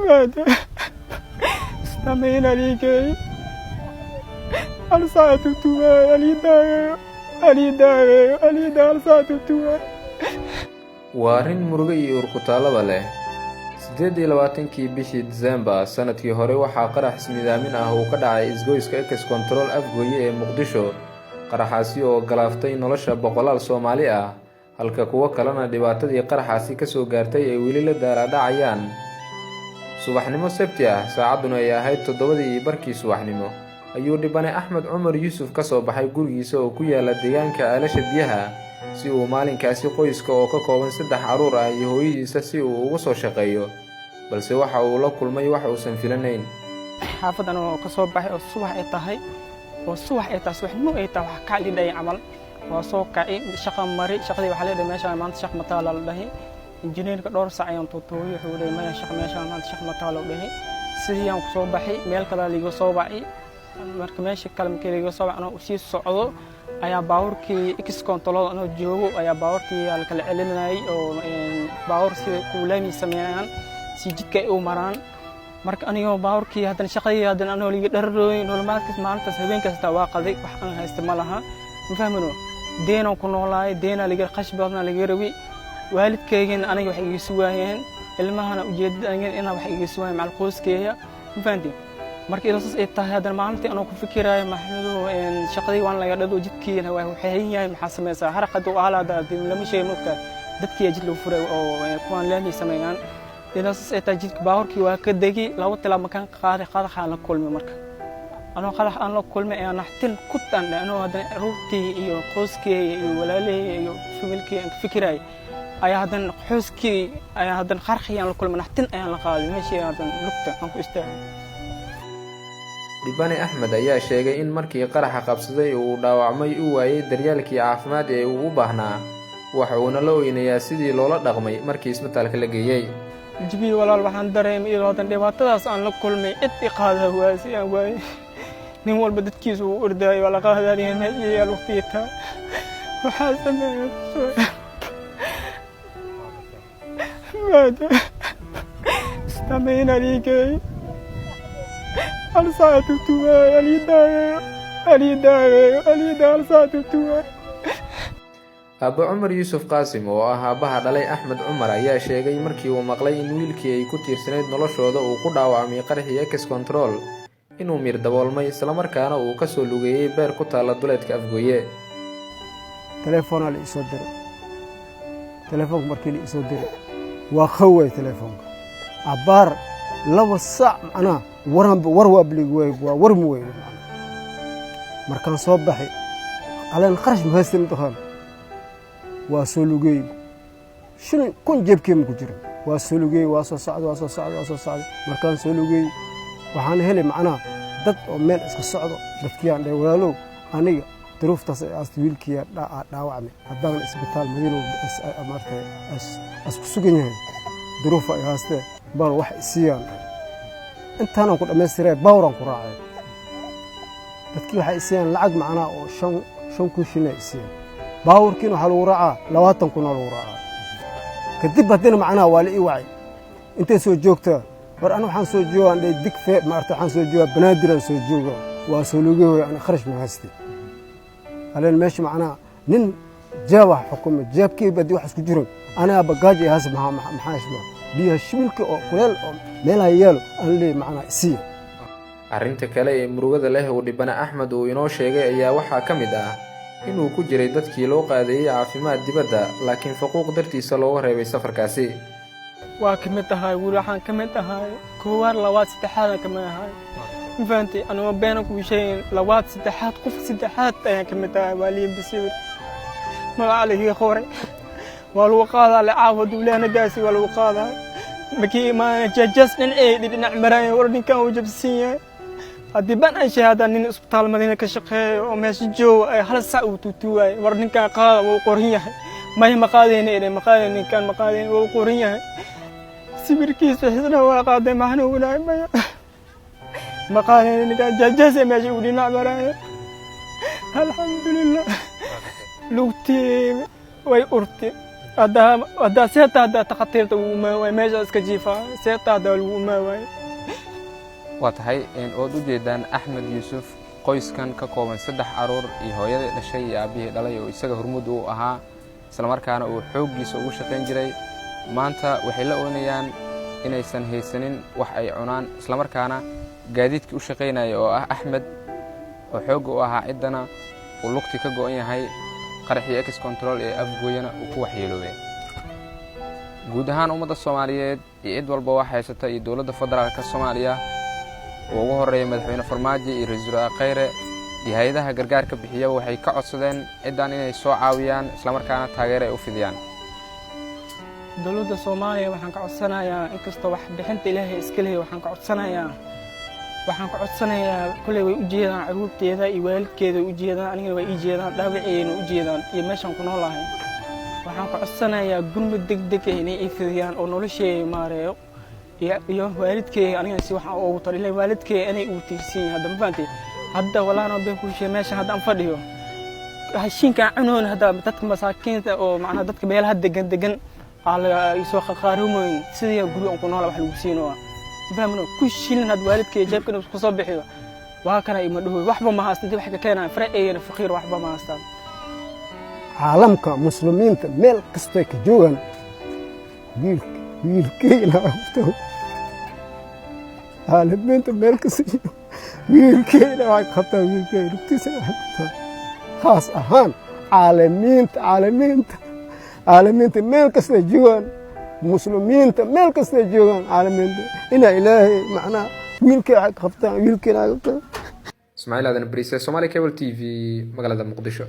مات استمعين عليك أرسلت التوى أليدا أرسلت التوى وارين مرغي urkutaalaba leh 28kii bishii December sanadkii hore waxa qarax ismidaamin ah oo ka dhacay isgoyska Ex Control Afgooye ee Muqdisho qaraxaasi oo galaaftay nolosha boqolaal Soomaali ah halka kuwa kalena dhibaatadii qaraxaasi ka soo gaartay ay weli la daaraadacayaan subaxnimo Sabti ah saacaduna ay ahayd 7:00 subaxnimo ayuu dhibane Axmed Cumar Yuusuf ka soo baxay gurigiisa oo ku yaala deegaanka Aalasha Biyaha si uu maalinkaasi qoyska oo ka kooban 3 caruur ah iyo hooyadiisa si uu ugu soo shaqeeyo balse waxa uu la kulmay wax uusan filanayn xaafadan oo ka soo baxay oo subax ay tahay subaxnimo ay tahay wax ka dhigay camal waa soo kacay shaqo mari shaqadii waxa la dhameeyay meesha maanta shaqo mataal la dhahay injineerka dhowr saac ayaan tuutooyay wuxuu leeyahay shaqo meesha maanta shaqo mataal la dhahay sidii aan ku soo baxay meel kale liiga soo baxay marka meesha kale markii liiga soo baxay oo si socdo ayaa baawurkii Ex Control anoo joogo ayaa baawurkii la kala celinayay oo baawur si kuulamay sameeyaan si jidka ay u maraan marka aniga baawurkii hadan shaqadii hadan anoo liiga dharrooy nolomaadkiis maalintaas habeen kasta waa qaday wax aan haysto ma laha ma fahmino deena ku noolaay deena liiga qash badan liiga rawi waalidkaygan aniga wax iga suwaayeen ilmahana ujeedada aniga inaan wax iga suwaay macal qoyskeeya ma fahantiin markii ilaas ay tahay hadan maalintii anoo ku fikiraayo maxamedo shaqadii waan laga dhado jidkiina waa waxay yahay maxaa sameeyay harqad oo aalaada lama sheey nugta dadkii jid loo furay oo kuwan leeyahay sameeyaan ilaas ay tahay jidka baawrkii waa ka dagi laba talaab makan qaadaxa la kulmay marka anoo qadax aan la kulmay aan naxtin ku tan anoo hadan ruutii iyo qoyskeeya iyo walaalay iyo familkii aan fikiraay ayaa hadan qoyskii ayaa hadan qarxiyaan la kulmay naxtin ayaan la qaaday meeshii hadan lugta aan ku istaagay dhibane Axmed ayaa sheegay in markii qaraxa qabsaday uu dhaawacmay uu waayay daryaalkii caafimaad ee uu u baahnaa waxa uu la ooyinayaa sidii loola dhaqmay markii isbitaalka la geeyay jibi walaal waxaan dareemay in wadan dhibaatadaas aan la kulmay cid qaada waasi aan waay nin walba dadkiisu uu orday wala qaadariin iyo waqtiga waxa sameeyay استمعين عليك أرسلت التوى أليدا أرسلت التوى Abu Cumar Yuusuf Qaasim oo ah aabaha dhalay Axmed Cumar ayaa sheegay markii uu maqlay in wiilkii ay ku tiirsaneyd noloshooda uu ku dhaawacmay qaraxii Ex Control inuu mir daboolmay isla markaana uu ka soo lugeeyay beer ku taala duleedka Afgooye telefoon la isoo diray telefoon markii la isoo diray waa khaway telefoonka abaar laba saac ana war waa blig way war mu way markaan soo baxay alaan qarash ma haystin doon waa soo lugay shilin kun jeebkeem ku jira waa soo lugay waa soo socdo markaan soo lugay waxaan helay macna dad oo meel iska socdo dadkiyaan dhay walaalow aniga duruuftaas ay wiilkiya dhaawacmay haddaan isbitaal Madiino amartay asku sugan yahay duruuf ay haastee bal wax isiyaan intaan ku dhameystiray bawran ku raacay dadkii waxa isiyaan lacag macna oo 5 shilin isiyaan bawrkiina waxa lagu raacaa 20 kun lagu raacaa kadib hadina macna waa la ii wacay intee soo joogtaa war aan waxaan soo joogaan digfee maarta waxaan soo joogaa banaadir soo jooga waa soo lugay aan kharash ma haystay aleen meesha macna nin jawa xukuumad jeebkii badii wax isku jirin ana bagaaji haas maxaa isma biyo shimilka oo kuleel oo meel ay yeelo aan leey macna isii arinta kale ee murugada leh oo dhibana Axmed uu inoo sheegay ayaa waxa kamid ah inuu ku jiray dadkii loo qaaday caafimaad dibadda laakiin faquuq dartiisa loo reebay safarkaasi waa kamid tahay waxaan kamid tahay koowaar labaad saddexaad kamid tahay فانتي أنا ما بينك وشيء لوات سدحات قف سدحات أنا كمتها والي بسير ما عليه خوري والوقاضة لعافد ولا نداسي والوقاضة مكي ما ججس إيه اللي نعمرين وردين كانوا جبسية هذي بنا شهادة إن إسبتال مدينة كشقة وماشي جو هل ساعة وتوتوا وردين كان قاضي وقرية ما هي مقادين إيه مقادين كان مقادين وقرية سبير كيس حسنا وقاضي معنا ولا ما مقالين كان ججسة ماشي ودينا عبارة الحمد لله لوتي وي أرتي هذا سيرت هذا تخطيرته وما ماشي اسكجيفا سيرت هذا وما واي واتحي إن أود جدًا أحمد يوسف qoys kan ka kooban 3 caruur iyo hooyada dhashay iyo aabihii dhalay oo isaga hormud u ahaa isla markaana uu xooggiisa ugu shaqayn jiray maanta waxay la oonayaan inaysan haysanin wax ay cunaan isla markaana gaadiidkii u shaqaynaya oo ah Axmed oo xoog u ahaa cidana uu lugti ka go'an yahay qaraxii ex control ee afgooyana uu ku waxyeeloobay guud ahaan ummadda Soomaaliyeed iyo cid walba wax haysata iyo dawladda federaalka Soomaaliya ugu horeeyay madaxweyne Farmaajo iyo ra'iisul wasaare Khayre iyo hay'adaha gargaarka bixiya waxay ka codsadeen ciidan inay soo caawiyaan isla markaana taageero ay u fidiyaan dawladda Soomaaliya waxaan ka codsanayaa inkastoo wax bixinta Ilaahay iska leeyahay waxaan ka codsanayaa kulay way u jeedaan caruurteeda iyo waalidkeeda u jeedaan aniga way ii jeedaan dhaawaceena u jeedaan iyo meeshan ku noolahay waxaan ka codsanayaa gurmad degdeg ah inay fidiyaan oo nolosheeda maareeyo iyo waalidkay aniga si waxa ugu taliyay waalidkay inay u tiirsan yahay hadda maanta hadda walaana been ku sheey meesha hadda aan fadhiyo hashinka cunoon hadda dadka masaakiinta oo macna dadka meelaha degan ala isoo qaqaarumoyn sidii guri aan ku nool wax lagu siino baamno ku shilin had waalidkay jeebkan ku soo bixiyo waa kana ima dhaho waxba ma haastan wax ka keenay farqeeyna faqiir waxba ma haastan caalamka muslimiinta meel kasta ka joogan wiilkeena waqto caalamiinta meel kasta wiilkeena waa qabtaa wiilkeena rugtiisa khaas ahaan caalamiinta meel kasta joogan muslimiinta meel kasta joogan caalamiinta ina ilaahay macna wiilkeena qabtaa wiilkeena qabtaa Ismaaciil Aadan Bariise Somali Cable TV magaalada Muqdisho